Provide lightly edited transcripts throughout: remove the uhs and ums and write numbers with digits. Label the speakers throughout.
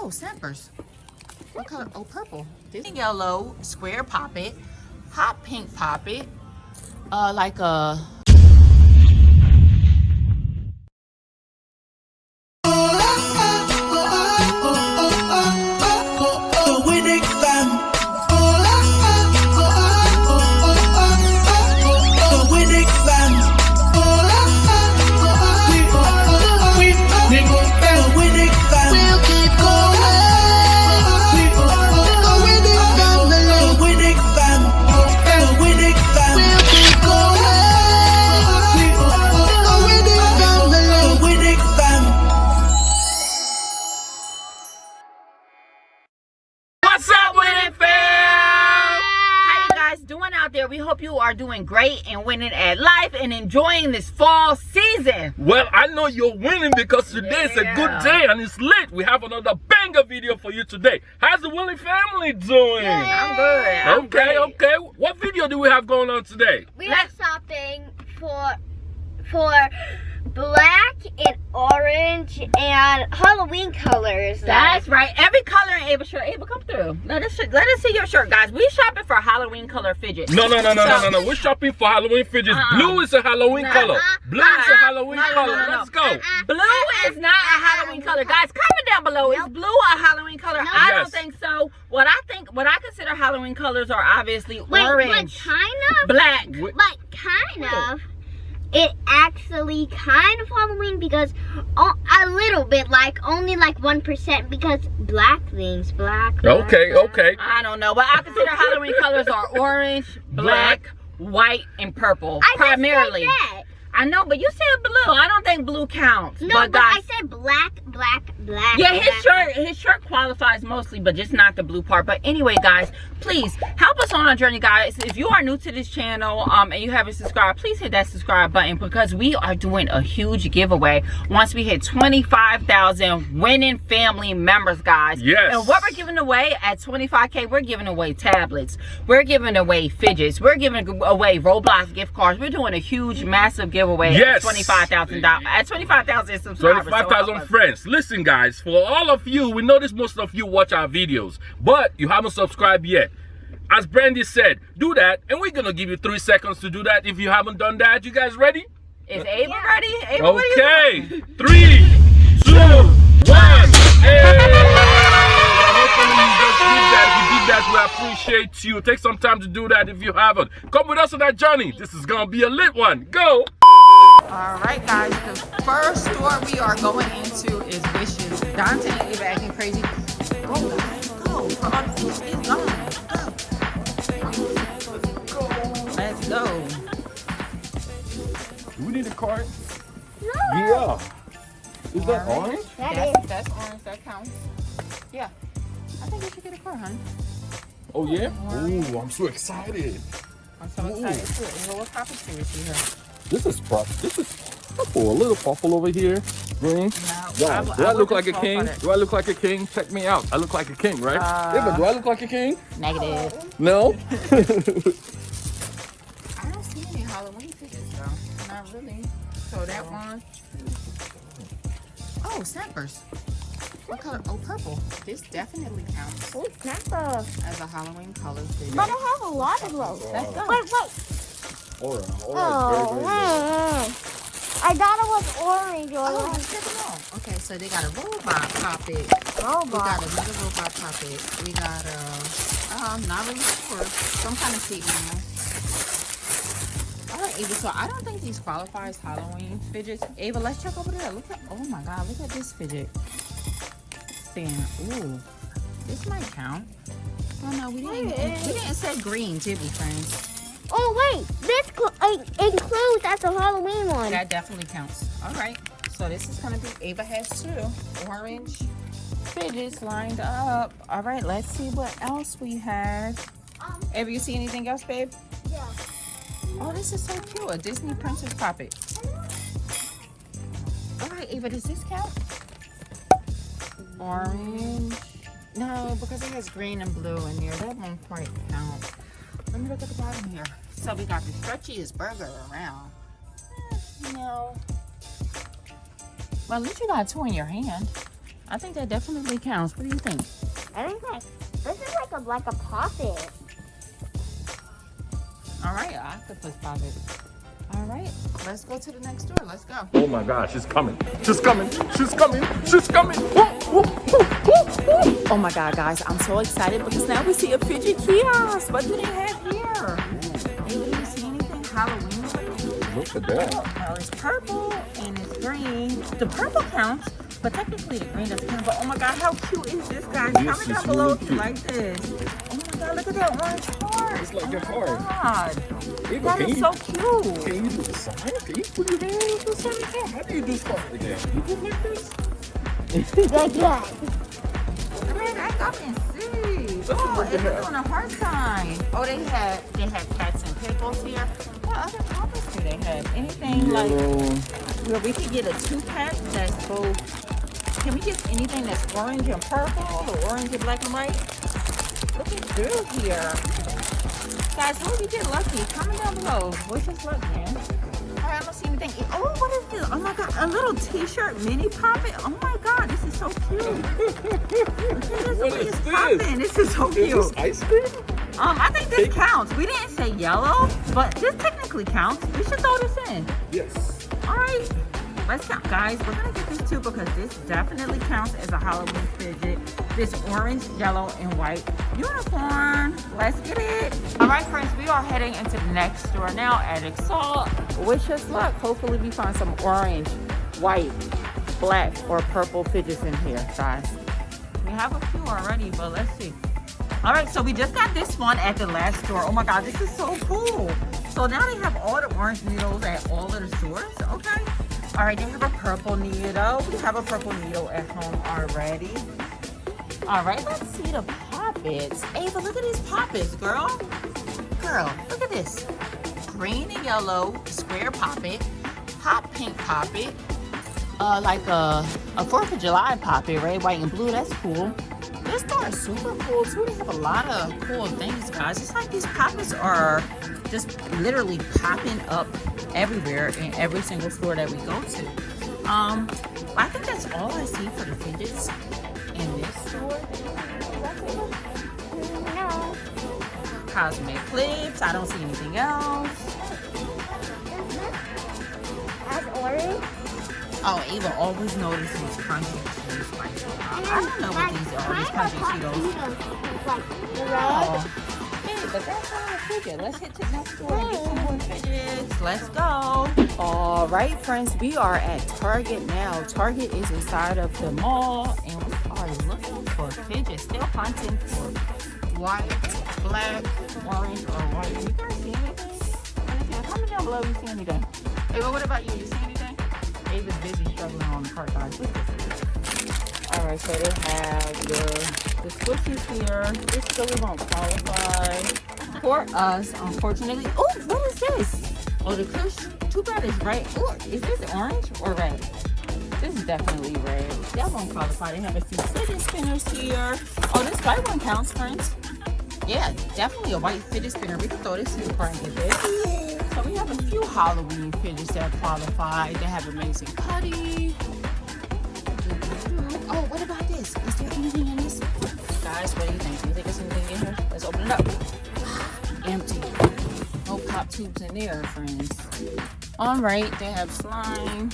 Speaker 1: Oh, snappers. What color? Oh, purple. This yellow square poppet, hot pink poppet, like a. We hope you are doing great and winning at life and enjoying this fall season.
Speaker 2: Well, I know you're winning because today is a good day and it's lit. We have another banger video for you today. How's the Winning family doing?
Speaker 1: I'm good.
Speaker 2: Okay. What video do we have going on today?
Speaker 3: We are shopping for black and orange and Halloween colors.
Speaker 1: That's right. Every color in Ava's shirt. Ava, come through. Let us see your shirt, guys. We shopping for Halloween color fidgets.
Speaker 2: No. We're shopping for Halloween fidgets. Blue is a Halloween color. Blue is a Halloween color. Let's go.
Speaker 1: Blue is not a Halloween color, guys. Comment down below. Is blue a Halloween color? I don't think so. What I consider Halloween colors are obviously orange, black,
Speaker 3: but kind of. It actually kind of Halloween because a little bit, only 1%, because black things, black.
Speaker 2: Okay.
Speaker 1: I don't know, but I consider Halloween colors are orange, black, white, and purple primarily. I know, but you said blue. I don't think blue counts.
Speaker 3: No, but I said black.
Speaker 1: Yeah, his shirt qualifies mostly, but just not the blue part. But anyway, guys, please help us on our journey, guys. If you are new to this channel and you haven't subscribed, please hit that subscribe button because we are doing a huge giveaway once we hit 25,000 winning family members, guys.
Speaker 2: Yes.
Speaker 1: And what we're giving away at 25K, we're giving away tablets. We're giving away fidgets. We're giving away Roblox gift cards. We're doing a huge, massive giveaway at $25,000. At 25,000 subscribers.
Speaker 2: 25,000 friends. Listen, guys, for all of you, we notice most of you watch our videos, but you haven't subscribed yet. As Brandi said, do that, and we're gonna give you 3 seconds to do that. If you haven't done that, you guys ready?
Speaker 1: Is Ava ready? Ava,
Speaker 2: okay. 3, 2, 1. Hey! Hopefully you just did that. If you did that, we appreciate you. Take some time to do that if you haven't. Come with us on that journey. This is gonna be a lit one. Go!
Speaker 1: Alright, guys, the first store we are going into is Wishes. Dante and Ava acting crazy. Go. Let's go.
Speaker 2: Do we need a card?
Speaker 3: No.
Speaker 2: Yeah. Is that orange?
Speaker 1: That's orange. That counts. Yeah. I think we should get a card, honey.
Speaker 2: Oh, yeah? Ooh, I'm so excited.
Speaker 1: I'm so excited too. What poppy series do you have?
Speaker 2: This is purple. A little purple over here. Green.
Speaker 1: No,
Speaker 2: do I look like a king? Do I look like a king? Check me out. I look like a king, right? Ava, do I look like a king?
Speaker 1: Negative.
Speaker 2: No?
Speaker 1: I don't see any Halloween fidgets though. Not really. So that one. Oh, snappers. What color? Oh, purple. This definitely counts.
Speaker 3: Oh, snapper.
Speaker 1: As a Halloween color fidget.
Speaker 3: But I have a lot of those.
Speaker 1: Let's go.
Speaker 3: Wait.
Speaker 2: Orange.
Speaker 3: I thought it was orange.
Speaker 1: Oh, let's check them out. Okay, so they got a robot poppet. We got another robot poppet. We got not really sure, some kind of seat now. All right, Ava. So I don't think these qualify as Halloween fidgets. Ava, let's check over there. Look at. Oh my God, look at this fidget. Ooh, this might count. Oh no, we didn't say green, did we, friends?
Speaker 3: Oh wait, this includes as a Halloween one.
Speaker 1: That definitely counts. All right, so this is gonna be Ava has 2 orange fidgets lined up. All right, let's see what else we have. Ava, you see anything else, babe?
Speaker 3: Yeah.
Speaker 1: Oh, this is so cute. A Disney Princess Puppet. All right, Ava, does this count? Orange. No, because it has green and blue in there. That won't quite count. Let me look at the bottom here. So we got the stretchiest burger around. No. Well, at least you got 2 in your hand. I think that definitely counts. What do you think?
Speaker 3: I think like this is like a poppet.
Speaker 1: All right, octopus poppet. All right, let's go to the next door. Let's go.
Speaker 2: Oh my gosh, she's coming. She's coming. She's coming. She's coming.
Speaker 1: Oh my God, guys, I'm so excited because now we see a fidget kiosk. What do they have here? Hey, do you see anything Halloween related?
Speaker 2: Look at that.
Speaker 1: Well, it's purple and it's green. The purple counts, but technically the green doesn't count. But oh my God, how cute is this, guys? Comment down below
Speaker 2: really
Speaker 1: if you
Speaker 2: cute.
Speaker 1: like this. Oh my God, look at that orange heart.
Speaker 2: It's like a
Speaker 1: oh
Speaker 2: heart.
Speaker 1: my God. That is so cute.
Speaker 2: Can you do the sign? Can you put your hand into something? How do you do stuff like that? You do like this?
Speaker 3: Yeah.
Speaker 1: Man, I got and see. Oh, it's doing a heart sign. Oh, they have cats and pickles here. What other topics do they have? Anything like where we could get a 2-pack that's both. Can we get anything that's orange and purple or orange and black and white? Look at you here. Guys, how did we get lucky? Comment down below. Wish us luck, man. Alright, I don't see anything. Oh, what is this? Oh my God, a little t-shirt mini poppet. Oh my God, this is so cute.
Speaker 2: What is this?
Speaker 1: Poppin'. This is so cute.
Speaker 2: Is this ice cream?
Speaker 1: I think this counts. We didn't say yellow, but this technically counts. We should throw this in.
Speaker 2: Yes.
Speaker 1: Alright. Let's count, guys. We're gonna get this too because this definitely counts as a Halloween fidget. This orange, yellow, and white unicorn. Let's get it. All right, friends, we are heading into the next store now at Exalt. Wish us luck. Hopefully, we find some orange, white, black, or purple fidgets in here, guys. We have a few already, but let's see. All right, so we just got this one at the last store. Oh my God, this is so cool. So now they have all the orange needles at all of the stores. Okay. All right, they have a purple needle. We have a purple needle at home already. All right, let's see the poppets. Ava, look at these poppets, girl. Girl, look at this. Green and yellow square poppet. Hot pink poppet. Like a 4th of July poppet, red, white, and blue. That's cool. This store is super cool, too. They have a lot of cool things, guys. It's like these poppets are just literally popping up everywhere in every single store that we go to. I think that's all I see for the fidgets in this store.
Speaker 3: No.
Speaker 1: Cosmic clips. I don't see anything else.
Speaker 3: As orange.
Speaker 1: Oh, Ava always notices crunchy cheese spice. I don't know what these are. These crunchy Cheetos.
Speaker 3: It's like the red.
Speaker 1: Oh. Hey, but that's not a fidget. Let's hit to the next door and get some more fidgets. Let's go. All right, friends. We are at Target now. Target is inside of the mall, and we are looking for fidgets. Still hunting for white, black, orange, or white. You guys see anything? Comment down below if you see anything. Hey, what about you? You see anything? Ava's busy struggling on the cart, guys. All right, so they have the squishies here. This really won't qualify for us, unfortunately. Oh, what is this? Oh, the Kush. Too bad it's red. Oh, is this orange or red? This is definitely red. That won't qualify. They have a few fidget spinners here. Oh, this white one counts, friends. Yeah, definitely a white fidget spinner. We can throw this in the cart and get this. So we have a few Halloween fidgets that qualify. They have amazing putty. Oh, what about this? Is there anything in this? Guys, what do you think? Do you think there's anything in here? Let's open it up. Empty. No pop tubes in there, friends. All right, they have slime.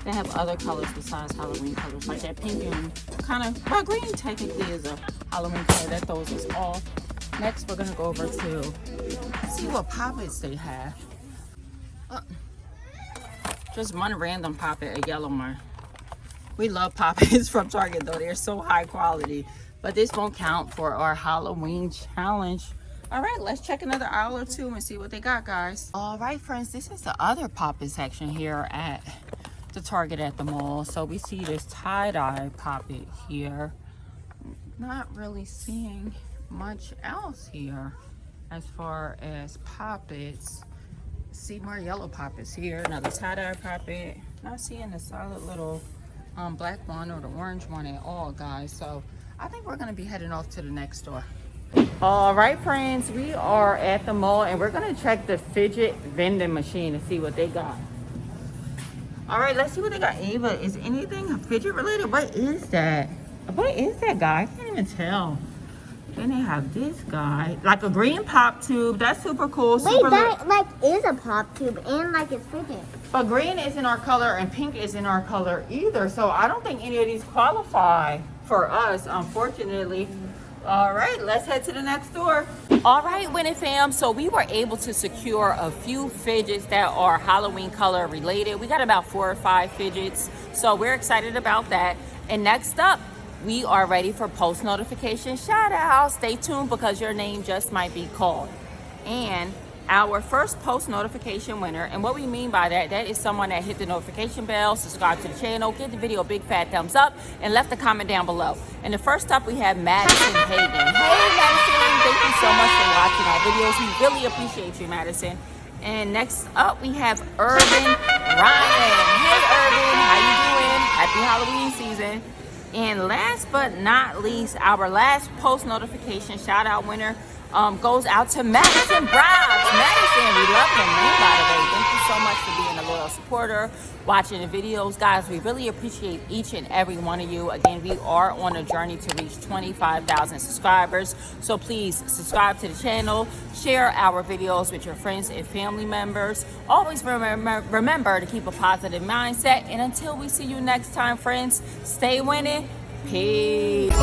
Speaker 1: They have other colors besides Halloween colors, like that pink and kind of, well, green technically is a Halloween color that throws us off. Next, we're gonna go over to see what poppets they have. Just one random poppet, a yellow one. We love poppets from Target though. They're so high quality. But this won't count for our Halloween challenge. All right, let's check another aisle or two and see what they got, guys. All right, friends, this is the other poppet section here at the Target at the mall. So we see this tie-dye poppet here. Not really seeing much else here as far as poppets. See more yellow poppets here. Another tie-dye poppet. Not seeing the solid little black one or the orange one at all, guys. So I think we're gonna be heading off to the next store. All right, friends, we are at the mall and we're gonna check the fidget vending machine to see what they got. All right, let's see what they got. Ava, is anything fidget related? What is that? What is that, guy? I can't even tell. Then they have this guy, like a green pop tube. That's super cool.
Speaker 3: Wait,
Speaker 1: Super
Speaker 3: that like is a pop tube and like it's fidget.
Speaker 1: but green isn't our color and pink isn't our color either. So I don't think any of these qualify for us, unfortunately. All right, let's head to the next store. All right, Winning fam. So we were able to secure a few fidgets that are Halloween color related. We got about 4 or 5 fidgets. So we're excited about that. And next up, we are ready for post notification shout out. Stay tuned because your name just might be called. And our first post notification winner, and what we mean by that, that is someone that hit the notification bell, subscribe to the channel, give the video a big fat thumbs up, and left a comment down below. And the first up we have Madison Hayden. Hey Madison, thank you so much for watching our videos. We really appreciate you, Madison. And next up we have Urban Ryan. Hey Urban, how you doing? Happy Halloween season. And last but not least, our last post notification shout out winner goes out to Madison Braggs. Madison, we love your name, by the way. Thank you so much for being a loyal supporter, watching the videos. Guys, we really appreciate each and every one of you. Again, we are on a journey to reach 25,000 subscribers. So please subscribe to the channel, share our videos with your friends and family members. Always remember to keep a positive mindset. And until we see you next time, friends, stay winning. Peace.